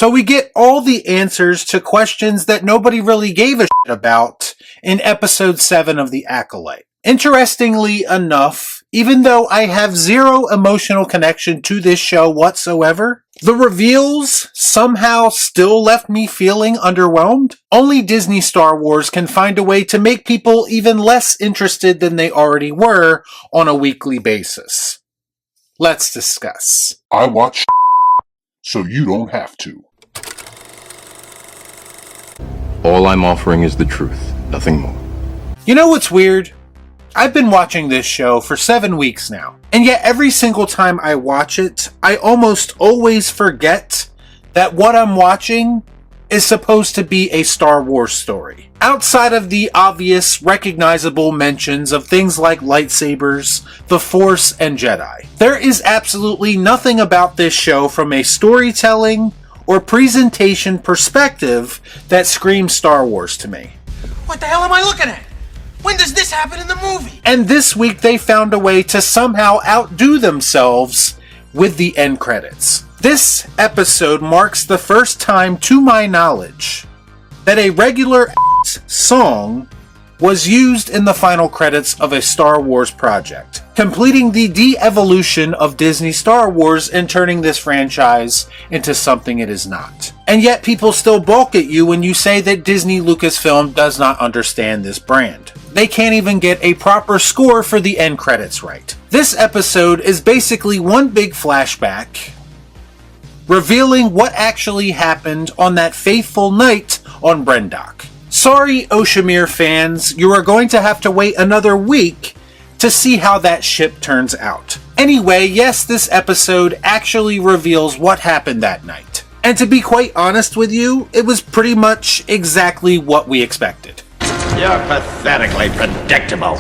So we get all the answers to questions that nobody really gave a shit about in episode 7 of The Acolyte. Interestingly enough, even though I have zero emotional connection to this show whatsoever, the reveals somehow still left me feeling underwhelmed. Only Disney Star Wars can find a way to make people even less interested than they already were on a weekly basis. Let's discuss. I watch so you don't have to. All I'm offering is the truth, nothing more. You know what's weird? I've been watching this show for 7 weeks now, and yet every single time I watch it, I almost always forget that what I'm watching is supposed to be a Star Wars story. Outside of the obvious, recognizable mentions of things like lightsabers, the Force, and Jedi, there is absolutely nothing about this show from a storytelling or presentation perspective that screams Star Wars to me. What the hell am I looking at? When does this happen in the movie? And this week they found a way to somehow outdo themselves with the end credits. This episode marks the first time, to my knowledge, that a regular song was used in the final credits of a Star Wars project, completing the de-evolution of Disney Star Wars and turning this franchise into something it is not. And yet people still balk at you when you say that Disney Lucasfilm does not understand this brand. They can't even get a proper score for the end credits right. This episode is basically one big flashback, revealing what actually happened on that fateful night on Brendok. Sorry, Oshimir fans, you are going to have to wait another week to see how that ship turns out. Anyway, yes, this episode actually reveals what happened that night. And to be quite honest with you, it was pretty much exactly what we expected. You're pathetically predictable.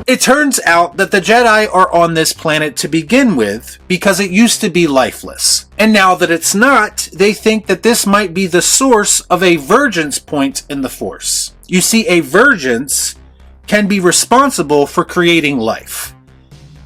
It turns out that the Jedi are on this planet to begin with because it used to be lifeless. And now that it's not, they think that this might be the source of a vergence point in the Force. You see, a vergence can be responsible for creating life.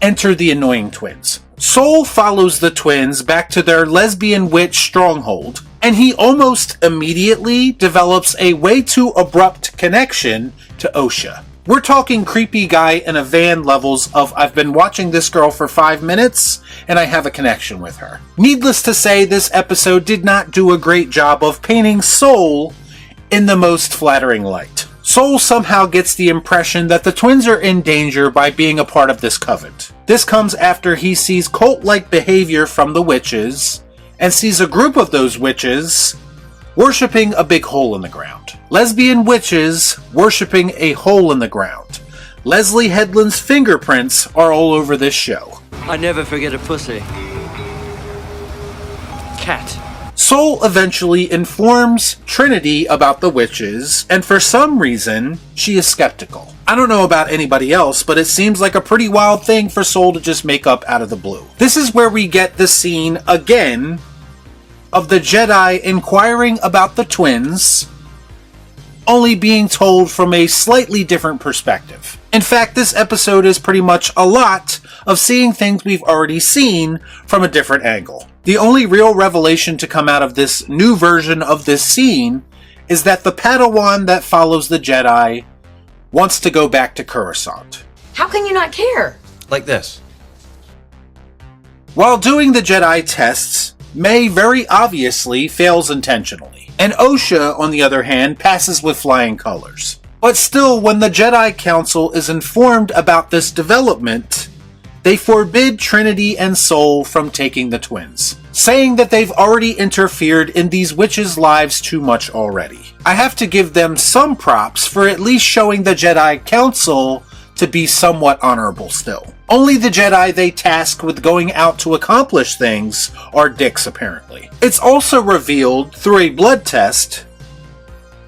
Enter the annoying twins. Sol follows the twins back to their lesbian witch stronghold, and he almost immediately develops a way too abrupt connection to Osha. We're talking creepy guy in a van levels of I've been watching this girl for 5 minutes and I have a connection with her. Needless to say, this episode did not do a great job of painting Sol in the most flattering light. Sol somehow gets the impression that the twins are in danger by being a part of this coven. This comes after he sees cult-like behavior from the witches and sees a group of those witches worshipping a big hole in the ground. Lesbian witches worshipping a hole in the ground. Leslie Headland's fingerprints are all over this show. I never forget a pussy. Cat. Sol eventually informs Trinity about the witches, and for some reason, she is skeptical. I don't know about anybody else, but it seems like a pretty wild thing for Sol to just make up out of the blue. This is where we get the scene again of the Jedi inquiring about the twins, only being told from a slightly different perspective. In fact, this episode is pretty much a lot of seeing things we've already seen from a different angle. The only real revelation to come out of this new version of this scene is that the Padawan that follows the Jedi wants to go back to Coruscant. How can you not care? Like this. While doing the Jedi tests, May very obviously fails intentionally, and Osha, on the other hand, passes with flying colors. But still, when the Jedi Council is informed about this development, they forbid Trinity and Sol from taking the twins, saying that they've already interfered in these witches' lives too much already. I have to give them some props for at least showing the Jedi Council to be somewhat honorable still. Only the Jedi they task with going out to accomplish things are dicks, apparently. It's also revealed through a blood test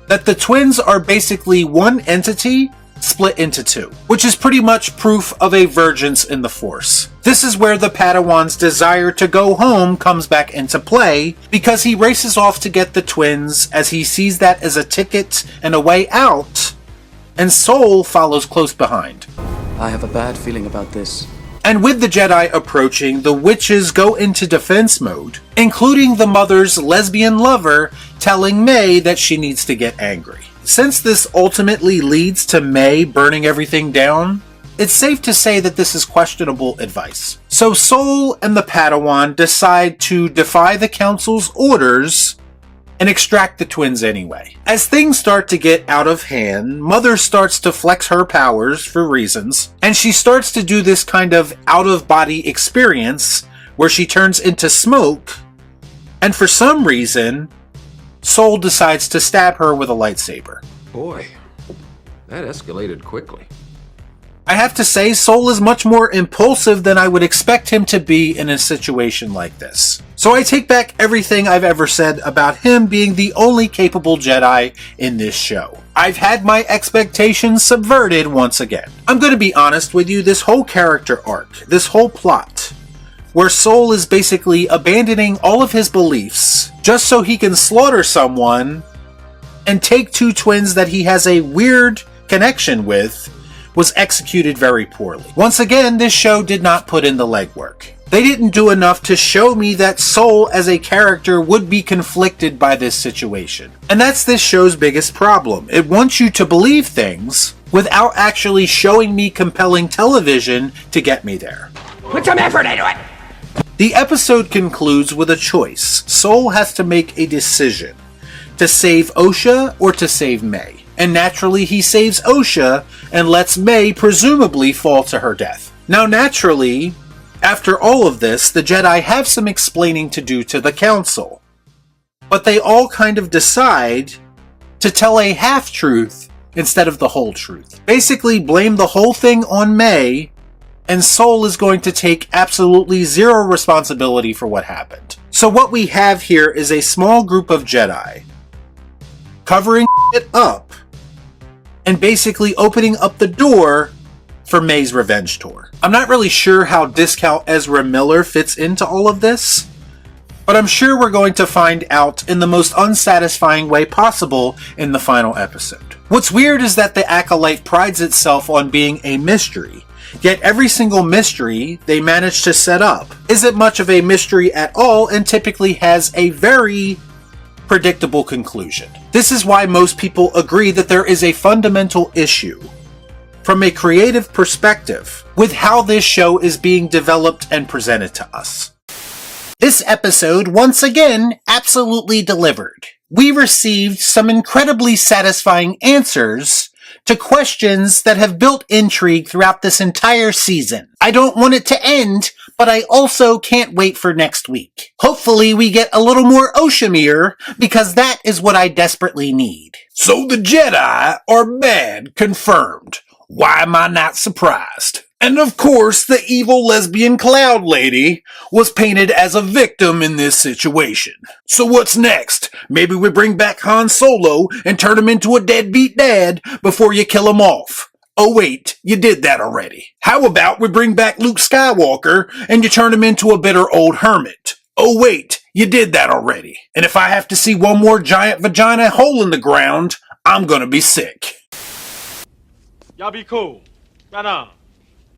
that the twins are basically one entity split into two, which is pretty much proof of a vergence in the Force. This is where the Padawan's desire to go home comes back into play, because he races off to get the twins as he sees that as a ticket and a way out, and Sol follows close behind. I have a bad feeling about this. And with the Jedi approaching, the witches go into defense mode, including the mother's lesbian lover telling May that she needs to get angry. Since this ultimately leads to May burning everything down, it's safe to say that this is questionable advice. So Sol and the Padawan decide to defy the Council's orders and extract the twins anyway. As things start to get out of hand, Mother starts to flex her powers for reasons, and she starts to do this kind of out-of-body experience where she turns into smoke, and for some reason, Sol decides to stab her with a lightsaber. Boy, that escalated quickly. I have to say, Sol is much more impulsive than I would expect him to be in a situation like this. So I take back everything I've ever said about him being the only capable Jedi in this show. I've had my expectations subverted once again. I'm going to be honest with you, this whole character arc, this whole plot, where Sol is basically abandoning all of his beliefs just so he can slaughter someone and take two twins that he has a weird connection with, was executed very poorly. Once again, this show did not put in the legwork. They didn't do enough to show me that Sol as a character would be conflicted by this situation. And that's this show's biggest problem. It wants you to believe things without actually showing me compelling television to get me there. Put some effort into it! The episode concludes with a choice. Sol has to make a decision to save Osha or to save May. And naturally he saves Osha and lets May presumably fall to her death. Now naturally, after all of this, the Jedi have some explaining to do to the Council. But they all kind of decide to tell a half-truth instead of the whole truth. Basically blame the whole thing on May, and Sol is going to take absolutely zero responsibility for what happened. So what we have here is a small group of Jedi covering it up and basically opening up the door for May's revenge tour. I'm not really sure how Discount Ezra Miller fits into all of this, but I'm sure we're going to find out in the most unsatisfying way possible in the final episode. What's weird is that the Acolyte prides itself on being a mystery, yet every single mystery they manage to set up isn't much of a mystery at all and typically has a very predictable conclusion. This is why most people agree that there is a fundamental issue from a creative perspective with how this show is being developed and presented to us. This episode, once again, absolutely delivered. We received some incredibly satisfying answers to questions that have built intrigue throughout this entire season. I don't want it to end, but I also can't wait for next week. Hopefully we get a little more Oshamir, because that is what I desperately need. So the Jedi are bad, confirmed. Why am I not surprised? And of course, the evil lesbian cloud lady was painted as a victim in this situation. So what's next? Maybe we bring back Han Solo and turn him into a deadbeat dad before you kill him off. Oh wait, you did that already. How about we bring back Luke Skywalker and you turn him into a bitter old hermit? Oh wait, you did that already. And if I have to see one more giant vagina hole in the ground, I'm gonna be sick. Y'all be cool. Right on.